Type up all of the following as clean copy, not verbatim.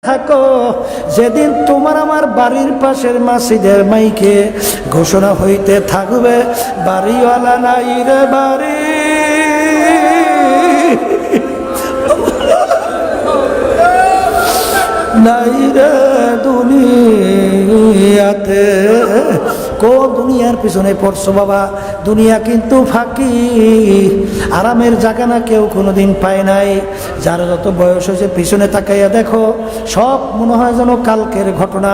থাকো, যেদিন তোমার আমার বাড়ির পাশের মসজিদের মাইকে ঘোষণা হইতে থাকবে, বাড়িওয়ালা নাই রে বাড়ি, নাই রে দুনিয়াতে। কোন দুনিয়ার পিছনে পড়ছো বাবা? দুনিয়া কিন্তু ফাঁকি, আরামের জায়গা না কেউ কোনোদিন পায় নাই। যার যত বয়স হয়েছে পিছনে তাকাইয়া দেখো, সব মনে হয় যেন কালকের ঘটনা।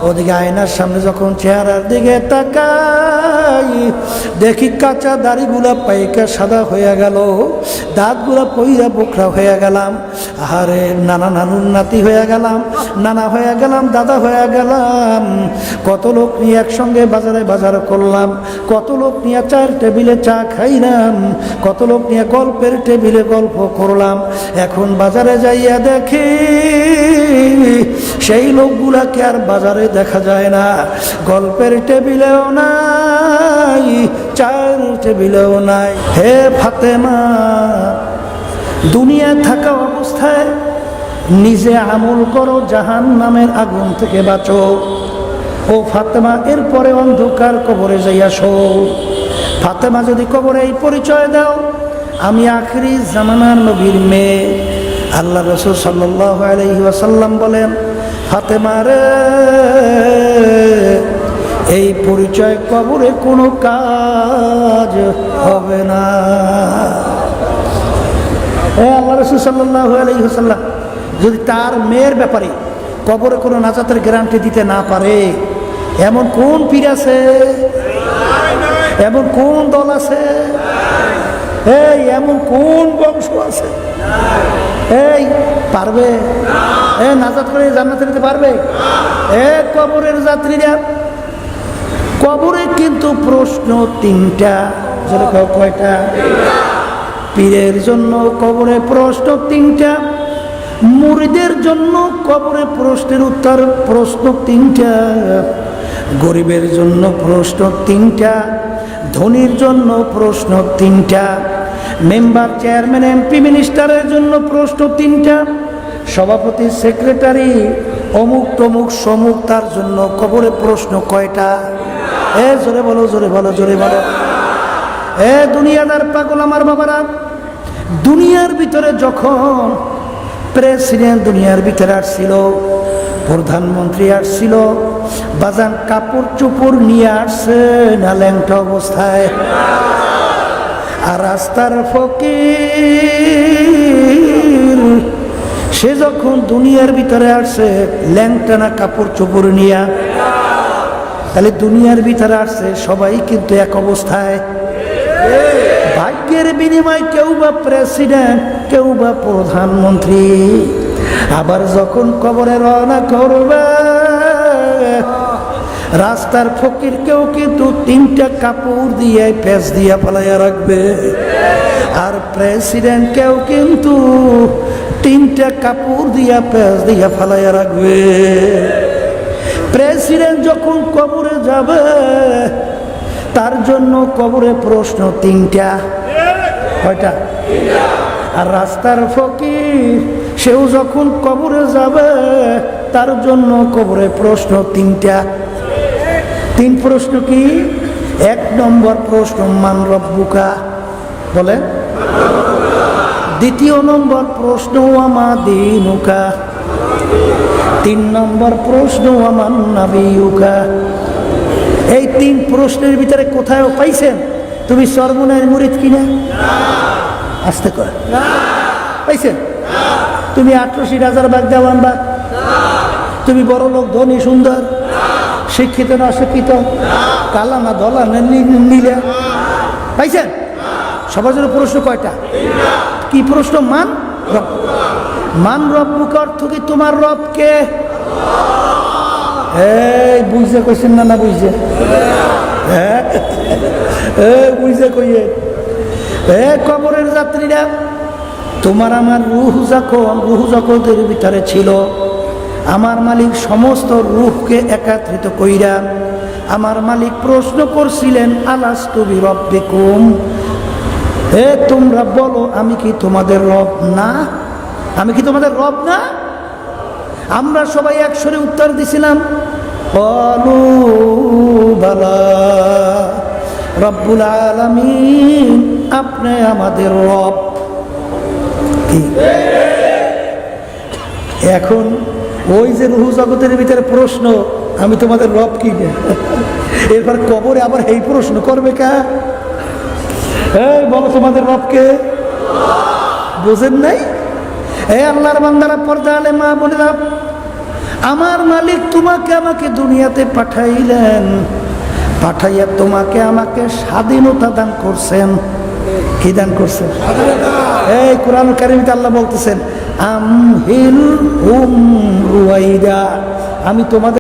ওদিকে আয়নার সামনে যখন চেহারার দিকে তাকাই, দেখি কাঁচা দাড়িগুলা পাইকা সাদা হয়ে গেল, দাঁতগুলা পইরা বোকরা হয়ে গেলাম, আহারে নানা নানুর নাতি হয়ে গেলাম, নানা হয়ে গেলাম, দাদা হয়ে গেলাম। কত লোক নিয়ে একসঙ্গে বাজার করলাম, কত লোক নিয়ে চায়ের টেবিলে চা খাইলাম, কত লোক নিয়ে গল্পের টেবিলে গল্প করলাম। এখন বাজারে যাইয়া দেখি সেই লোকগুলাকে আর বাজারে দেখা যায় না, গল্পের টেবিলেও নাই, চায়ের টেবিলেও নাই। হে ফাতেমা, দুনিয়া থাকা অবস্থায় নিজে আমল করো, জাহান্নামের আগুন থেকে বাঁচো। ও ফাতেমা, এরপরে অন্ধকার কবরে যাইয়া শো। ফাতেমা যদি কবরে এই পরিচয় দাও, আমি আখিরি জামানার নবীর মেয়ে। আল্লাহ রাসূল সাল্লাল্লাহু আলাইহি ওয়াসাল্লাম বলেন, ফাতেমা রে, এই পরিচয় কবরে কোনো কাজ হবে না। আল্লাহ রাসূল সাল্লাল্লাহু আলাইহি ওয়াসাল্লাম যদি তার মেয়ের ব্যাপারে কবরে কোনো নাজাতের গ্যারান্টি দিতে না পারে, এমন কোন পীর আছে, এমন কোন দল আছে, এই এমন কোন বংশ আছে, এই পারবে নাজাত করে জান্নাতে দিতে পারবে? কবরের যাত্রীরা, কবরে কিন্তু প্রশ্ন তিনটা। কয়টা? পীরের জন্য কবরে প্রশ্ন তিনটা, মুরিদের জন্য কবরে প্রশ্নের উত্তর প্রশ্ন তিনটা, গরিবের জন্য প্রশ্ন তিনটা, ধনীর জন্য প্রশ্ন তিনটা, মেম্বার, চেয়ারম্যান, এমপি, মিনিস্টারের জন্য প্রশ্ন তিনটা, সভাপতি, সেক্রেটারি, অমুক তমুক সমুক, তার জন্য কবরে প্রশ্ন কয়টা? জোরে বলো, জোরে বলো, জোরে বলো। দুনিয়াদার পাগল আমার বাবারা, দুনিয়ার ভিতরে যখন প্রেসিডেন্ট দুনিয়ার ভিতরে আসছিল, প্রধানমন্ত্রী আসছিল, বাজান কাপড় চোপড় নিয়ে আসছে না ল্যাংটা অবস্থায়? আর রাস্তার ফকির সে যখন দুনিয়ার ভিতরে আসছে, ল্যাংটা না কাপড় চোপড় নিয়ে? তাহলে দুনিয়ার ভিতরে আসছে সবাই কিন্তু এক অবস্থায়। ভাগ্যের বিনিময় কেউ বা প্রেসিডেন্ট, কেউ বা প্রধানমন্ত্রী। আবার যখন কবরে রওনা করবে, রাস্তার ফকির কেউ কিন্তু তিনটা কাপড় দিয়ে পেঁচ দিয়া ফেলাইয়া রাখবে, আর প্রেসিডেন্ট কেউ কিন্তু তিনটা কাপড় দিয়া পেঁচ দিয়া ফেলাইয়া রাখবে। প্রেসিডেন্ট যখন কবরে যাবে, তার জন্য কবরে প্রশ্ন তিনটা। কয়টা? আর রাস্তার ফকির সেও যখন কবরে যাবে, তার জন্য কবরে প্রশ্ন তিনটা। তিন প্রশ্ন কি? এক নম্বর প্রশ্ন মান রব্বুকা, বলে। দ্বিতীয় নম্বর প্রশ্ন ওয়ামা দীনুকা। তিন নম্বর প্রশ্ন ওয়ামান নাবিয়ুকা। এই তিন প্রশ্নের ভিতরে কোথায় পাইছেন তুমি সর্বনায়ের মুরিদ কিনা? আসতে কর, পাইছেন? তুমি ৮৮ রাজার বাগ দেওয়ান বাগ? তুমি বড় লোক, ধনী, সুন্দর, শিক্ষিত না অশিক্ষিত, কালা না ধলা না নীলা, পাইছেন? সবার জন্য প্রশ্ন কয়টা? কি প্রশ্ন? মান রব। মান রব্বুক অর্থ কি? তোমার রব কে? এই বুঝে কইছেন না? না বুঝে? হ্যাঁ, বুঝে কইয়ে। কবরের যাত্রীরা, তোমার আমার রুহ যখন ভিতরে ছিল, আমার মালিক সমস্ত রূহকে একত্রিত কইরা আমার মালিক প্রশ্ন করছিলেন, আলাস্তু বিরব্বিকুম, হে তোমরা বলো আমি কি তোমাদের রব না? আমি কি তোমাদের রব না? আমরা সবাই একসরে উত্তর দিছিলাম ক্বালু বালা রব্বুল আলামিন, আপনি আমাদের রব। কি এখন ওই যে রুহ জগতের ভিতরে প্রশ্ন, আমি তোমাদের রব কি? এরপর কবরে আবার এই প্রশ্ন করবে কা? এই বলো তোমাদের রবকে, বুঝেন নাই? এই আল্লাহর বান্দারা, পর্দা আলে মা বোনেরা, আমার মালিক তোমাকে আমাকে দুনিয়াতে পাঠাইলেন, পাঠাইয়া তোমাকে আমাকে স্বাধীনতা দান করছেন। কি দান করছেন? এই কোরআন কারীমে আল্লাহ বলতেছেন আমহিল হুম রুয়াইদা, আমি তোমাদের